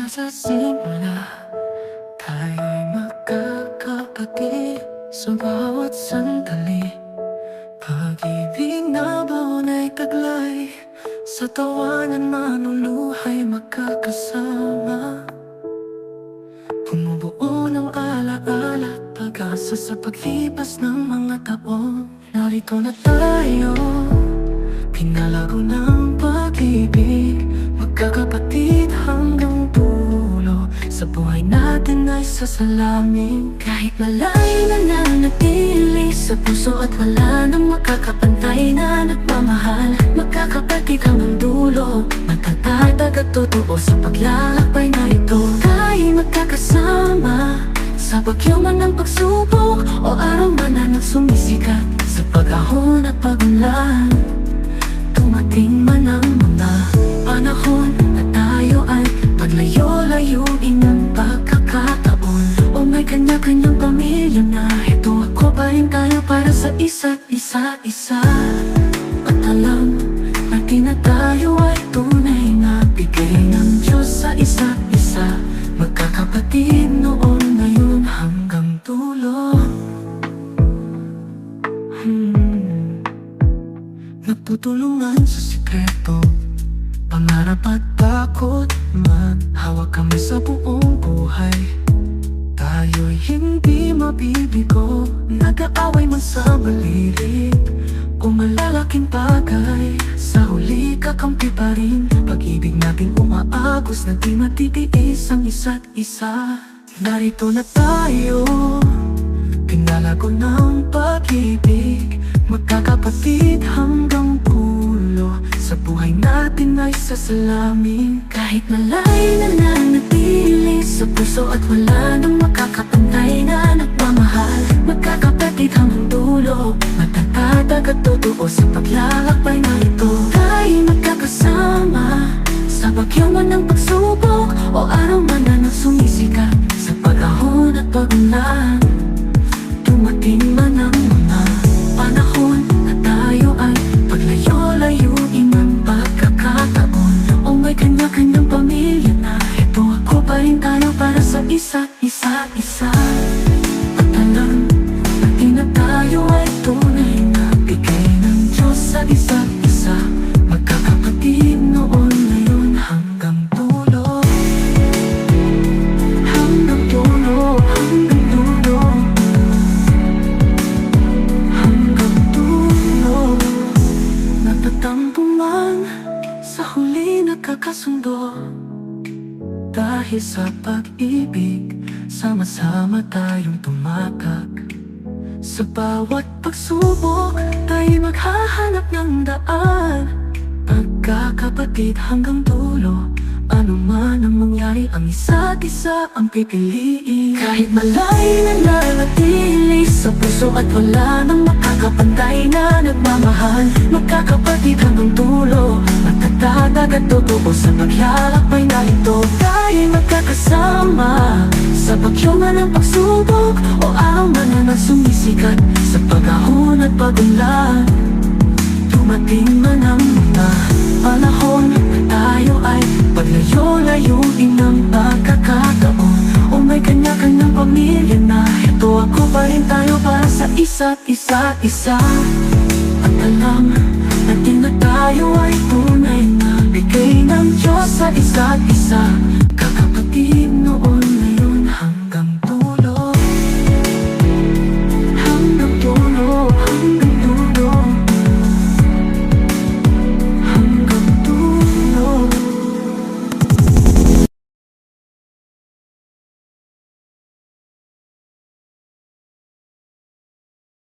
Sa simula, tayo'y magkakapatid sa bawat sandali. Pag-ibig na baon ay taglay, sa tawanan manuluhay magkakasama. Bumubuo ng alaala at pag-asa sa paglipas ng mga taon. Narito na tayo, pinalago ng pag-ibig, magkakapatid hanggang dulo. Sa buhay natin ay sasalamin, kahit malayo na nanatili sa puso at wala nang makakapantay na nagmamahal. Magkakapatid hanggang dulo, matatag at totoo sa paglalakbay na ito. Tayo'y magkakasama sa bagyo man ng pagsubok o araw man na nagsumisikat. Sa pag-ahon at pag-ulan, dumating man ang mga panahon na tayo ay paglayo-layuin ng pagkakataon. O may kanya-kanyang pamilya na, ito ako pa rin tayo para sa isa't isa. At alam natin na tayo ay tunay na bigay ng Diyos sa isa't isa. Magkakapatid noon, ngayon hanggang dulo. Nagtutulungan sa sikreto, pangarap at takot, maghawak kami sa buong buhay. Tayo'y hindi mabibigo, nag-aaway man sa balilig o malalaking bagay, sa huli kakampi pa rin. Pag-ibig natin umaagos na di matitiis ang isa't isa. Narito na tayo, pinalago ng pag-ibig, magkakapatid hanggang dulo. Sa buhay natin ay sasalamin, kahit malayo na nanatili sa puso at wala nang makakapantay na nagmamahal. Magkakapatid hanggang dulo, matatag at totoo sa paglalakbay na ito. Tayo'y magkakasama sa bagyo man ng pagsubok o araw man na nagsumisikat. Sa pag-ahon at pag-ulan, dumating man ang mga panahon na tayo ay paglayo-layuin ng pagkakataon. O may kanya-kanyang pamilya na, ito ako pa rin tayo para sa isa't isa. At alam natin na tayo ay tunay na bigay ng Diyos sa isa't isa. Magkakapatid noon, ngayon hanggang dulo. Hanggang dulo, hanggang dulo. Hanggang dulo. Natatampo man, sa huli nagkakasundo. Dahil sa pag-ibig, sama-sama tayong tumatak. Sa bawat pagsubok, tayo'y maghahanap ng daan. Pagkakapatid hanggang dulo, ano man ang mangyari, ang isa't isa ang pipiliin. Kahit malayo na nanatili sa puso at wala nang makakapantay na nagmamahal. Magkakapatid hanggang dulo, matatag at totoo sa paglalakbay na ito. Tayo'y magkakasama sa bagyo man ng pagsubok o araw man na nagsumisikat. Sa pag-ahon at pag-ulan, dumating man ang mga panahon na tayo ay paglayo-layuin ng pagkakataon. O may kanya-kanyang pamilya na, ito ako pa rin tayo para sa isa't isa. At alam natin na tayo ay tunay na bigay ng Diyos sa isa't isa.